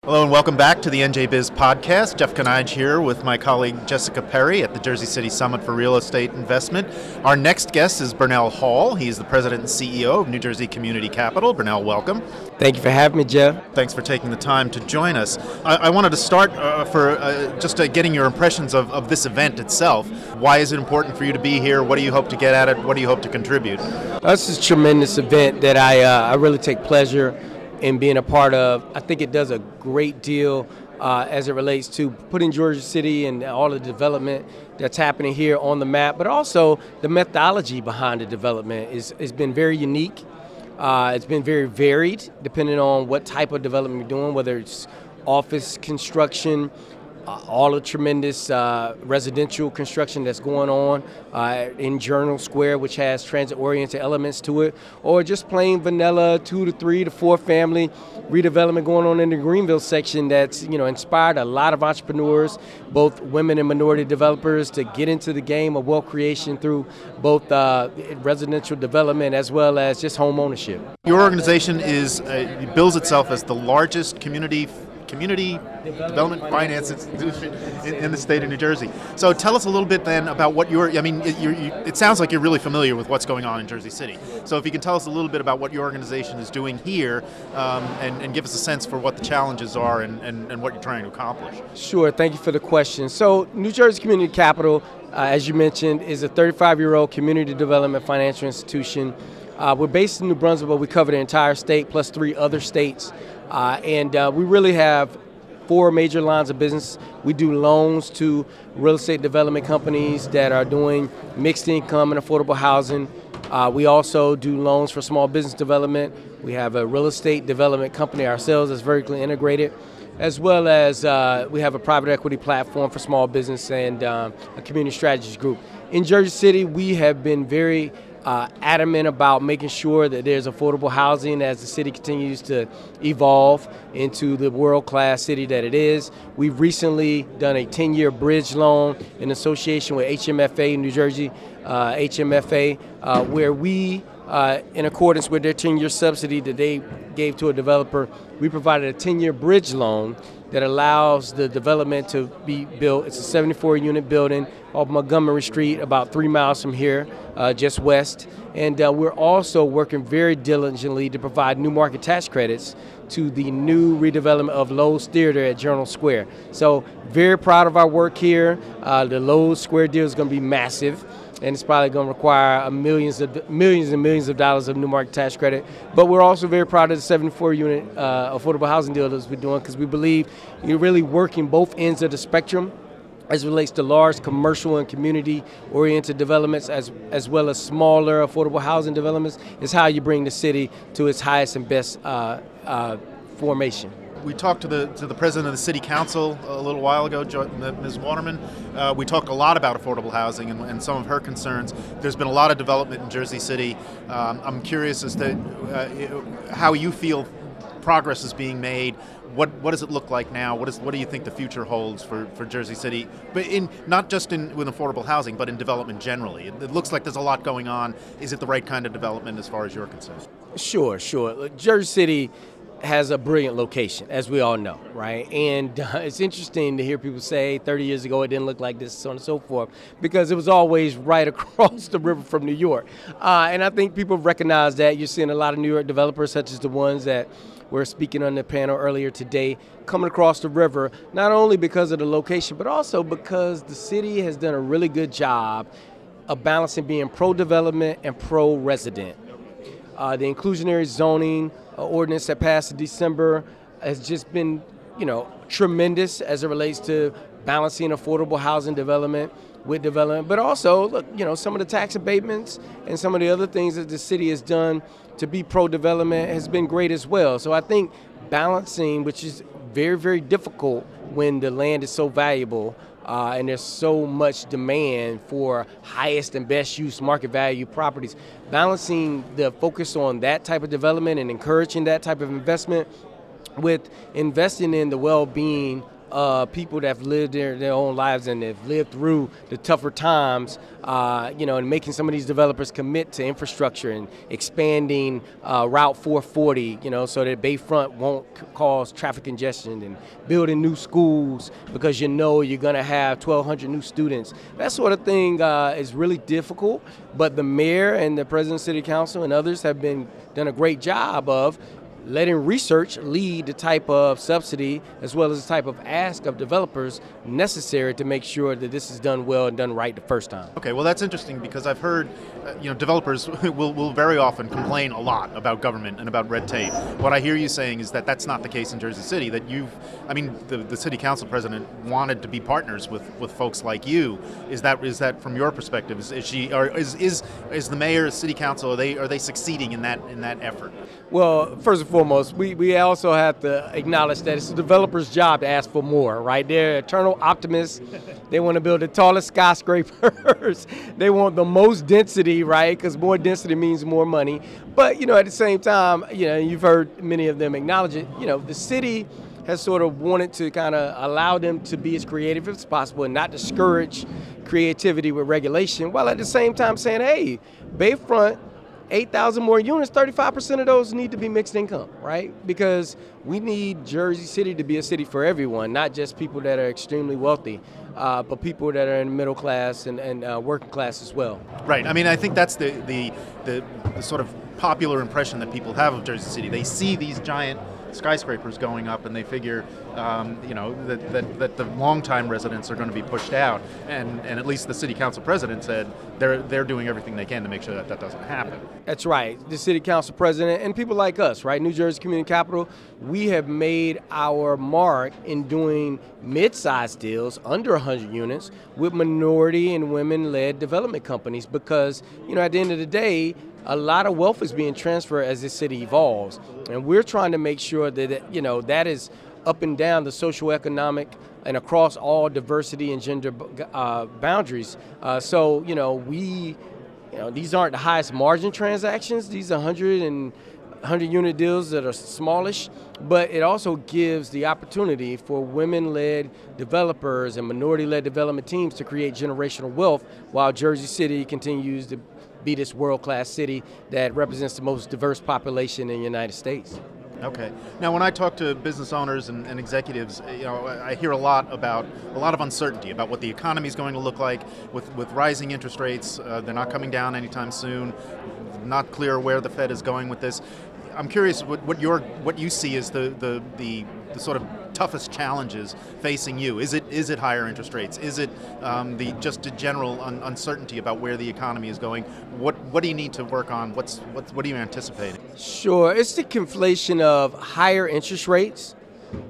Hello and welcome back to the NJ Biz podcast. Jeff Kanige here with my colleague Jessica Perry at the Jersey City Summit for Real Estate Investment. Our next guest is Bernel Hall. He's the president and CEO of New Jersey Community Capital. Bernel, welcome. Thank you for having me, Jeff. Thanks for taking the time to join us. I wanted to start just getting your impressions of this event itself. Why is it important for you to be here? What do you hope to get at it? What do you hope to contribute? This is a tremendous event that I really take pleasure in being a part of. I think it does a great deal as it relates to putting Georgia City and all the development that's happening here on the map, but also the methodology behind the development has been very unique. It's been very varied depending on what type of development you're doing, whether it's office construction, all the tremendous residential construction that's going on in Journal Square, which has transit-oriented elements to it, or just plain vanilla 2 to 3 to 4 family redevelopment going on in the Greenville section that's inspired a lot of entrepreneurs, both women and minority developers, to get into the game of wealth creation through both residential development as well as just home ownership. Your organization bills itself as the largest community development finance institution in the state of New Jersey. So tell us a little bit then about what it sounds like you're really familiar with what's going on in Jersey City. So if you can tell us a little bit about what your organization is doing here and give us a sense for what the challenges are and what you're trying to accomplish. Sure, thank you for the question. So New Jersey Community Capital, as you mentioned, is a 35-year-old community development financial institution. We're based in New Brunswick, but we cover the entire state plus 3 other states. And we really have 4 major lines of business. We do loans to real estate development companies that are doing mixed income and affordable housing. We also do loans for small business development. We have a real estate development company ourselves that's vertically integrated, as well as we have a private equity platform for small business and a community strategies group. In Jersey City, we have been very adamant about making sure that there's affordable housing as the city continues to evolve into the world-class city that it is. We've recently done a 10-year bridge loan in association with HMFA, New Jersey HMFA, where we, in accordance with their 10-year subsidy that they gave to a developer, we provided a 10-year bridge loan that allows the development to be built. It's a 74-unit building off Montgomery Street, about 3 miles from here, just west. And we're also working very diligently to provide new market tax credits to the new redevelopment of Lowe's Theater at Journal Square. So very proud of our work here. The Lowe's Square deal is going to be massive, and it's probably going to require millions and millions of dollars of new market tax credit. But we're also very proud of the 74-unit affordable housing deal that we're doing, because we believe you're really working both ends of the spectrum as it relates to large commercial and community-oriented developments, as well as smaller affordable housing developments, is how you bring the city to its highest and best formation. We talked to the president of the city council a little while ago, Ms. Waterman. We talked a lot about affordable housing and some of her concerns. There's been a lot of development in Jersey City. I'm curious as to how you feel progress is being made. What does it look like now? What do you think the future holds for Jersey City? But not just with affordable housing, but in development generally. It looks like there's a lot going on. Is it the right kind of development as far as you're concerned? Sure. Look, Jersey City has a brilliant location, as we all know, right? And it's interesting to hear people say 30 years ago it didn't look like this, so on and so forth, because it was always right across the river from New York. And I think people recognize that. You're seeing a lot of New York developers, such as the ones that were speaking on the panel earlier today, coming across the river, not only because of the location, but also because the city has done a really good job of balancing being pro-development and pro-resident. The inclusionary zoning ordinance that passed in December has just been, tremendous as it relates to balancing affordable housing development with development. But also, look, some of the tax abatements and some of the other things that the city has done to be pro-development has been great as well. So I think balancing, which is very, very difficult when the land is so valuable, and there's so much demand for highest and best use market value properties. Balancing the focus on that type of development and encouraging that type of investment with investing in the well-being people that have lived their own lives and have lived through the tougher times, and making some of these developers commit to infrastructure and expanding Route 440, so that Bayfront won't cause traffic congestion, and building new schools because you're going to have 1,200 new students. That sort of thing is really difficult, but the mayor and the president of the city council and others have done a great job of letting research lead the type of subsidy as well as the type of ask of developers necessary to make sure that this is done well and done right the first time. Okay, well that's interesting because I've heard, developers will very often complain a lot about government and about red tape. What I hear you saying is that that's not the case in Jersey City. That the city council president wanted to be partners with folks like you. Is that from your perspective? Is the mayor, city council, are they succeeding in that effort? Well, first and foremost, we also have to acknowledge that it's the developer's job to ask for more, right? They're eternal optimists. They want to build the tallest skyscrapers. They want the most density, right? Because more density means more money. But, at the same time, you've heard many of them acknowledge it. The city has sort of wanted to kind of allow them to be as creative as possible and not discourage creativity with regulation, while at the same time saying, hey, Bayfront, 8,000 more units, 35% of those need to be mixed income, right? Because we need Jersey City to be a city for everyone, not just people that are extremely wealthy, but people that are in the middle class and working class as well. Right. I think that's the sort of popular impression that people have of Jersey City. They see these giant skyscrapers going up and they figure that the longtime residents are going to be pushed out, and at least the city council president said they're doing everything they can to make sure that doesn't happen. That's right. The city council president and people like us, right, New Jersey Community Capital, we have made our mark in doing mid-sized deals under 100 units with minority and women-led development companies because, at the end of the day, a lot of wealth is being transferred as this city evolves. And we're trying to make sure that, that is up and down the socioeconomic and across all diversity and gender boundaries. So, these aren't the highest margin transactions. These are 100 unit deals that are smallish, but it also gives the opportunity for women-led developers and minority-led development teams to create generational wealth while Jersey City continues to be this world-class city that represents the most diverse population in the United States. Okay. Now, when I talk to business owners and executives, I hear a lot of uncertainty about what the economy is going to look like with rising interest rates. They're not coming down anytime soon. Not clear where the Fed is going with this. I'm curious what you see as the sort of toughest challenges facing you. Is it higher interest rates? Is it just a general uncertainty about where the economy is going? What do you need to work on? What are you anticipating? Sure, it's the conflation of higher interest rates,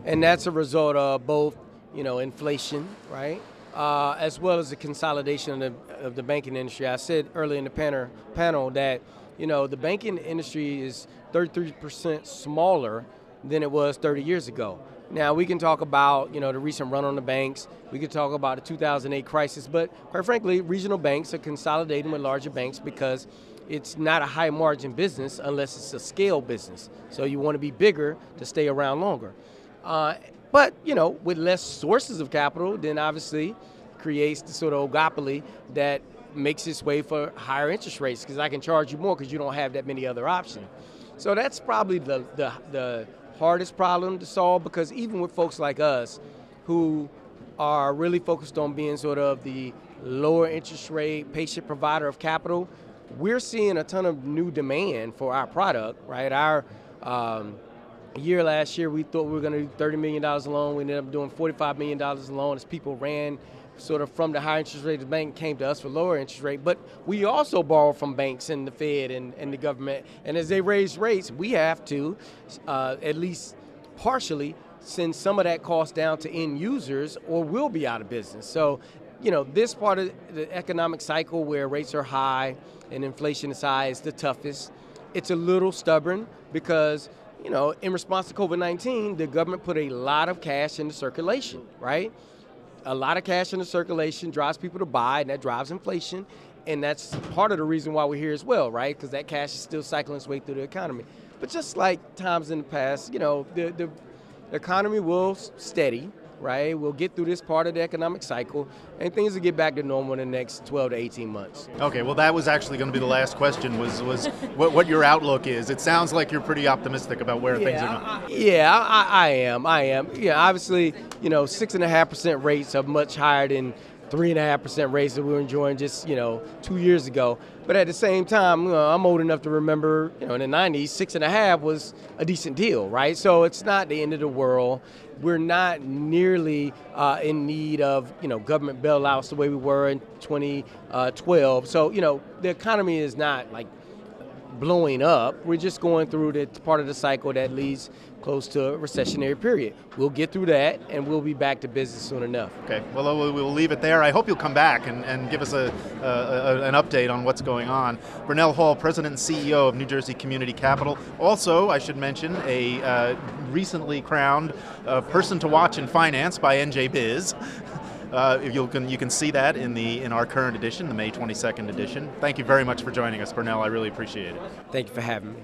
and that's a result of both inflation, right, as well as the consolidation of the banking industry. I said earlier in the panel that the banking industry is 33% smaller than it was 30 years ago. Now, we can talk about, the recent run on the banks. We could talk about the 2008 crisis, but quite frankly, regional banks are consolidating with larger banks because it's not a high margin business unless it's a scale business. So you want to be bigger to stay around longer. But, with less sources of capital, then obviously creates the sort of oligopoly that makes its way for higher interest rates because I can charge you more because you don't have that many other options. So that's probably the hardest problem to solve, because even with folks like us who are really focused on being sort of the lower interest rate patient provider of capital, we're seeing a ton of new demand for our product, right? Our year last year, we thought we were going to do $30 million a loan. We ended up doing $45 million a loan as people ran sort of from the high interest rate, the bank came to us for lower interest rate, but we also borrow from banks and the Fed and the government. And as they raise rates, we have to at least partially send some of that cost down to end users or we'll be out of business. So, this part of the economic cycle where rates are high and inflation is high is the toughest. It's a little stubborn because, in response to COVID-19, the government put a lot of cash into circulation, right? A lot of cash in the circulation drives people to buy, and that drives inflation. And that's part of the reason why we're here as well, right? Because that cash is still cycling its way through the economy. But just like times in the past, the economy will steady. right? We'll get through this part of the economic cycle, and things will get back to normal in the next 12 to 18 months. Okay, well, that was actually going to be the last question, was what your outlook is. It sounds like you're pretty optimistic about where things are going. I am. Yeah, obviously, 6.5% rates are much higher than 3.5% rates that we were enjoying just 2 years ago. But at the same time, I'm old enough to remember, in the 90s, 6.5 was a decent deal, right? So it's not the end of the world. We're not nearly in need of government bailouts the way we were in 2012. So the economy is not like blowing up. We're just going through the part of the cycle that leads close to a recessionary period. We'll get through that, and we'll be back to business soon enough. Okay, well, we'll leave it there. I hope you'll come back and give us an update on what's going on. Bernel Hall, President and CEO of New Jersey Community Capital. Also, I should mention, a recently crowned person to watch in finance by NJ Biz. You can see that in our current edition, the May 22nd edition. Thank you very much for joining us, Bernel. I really appreciate it. Thank you for having me.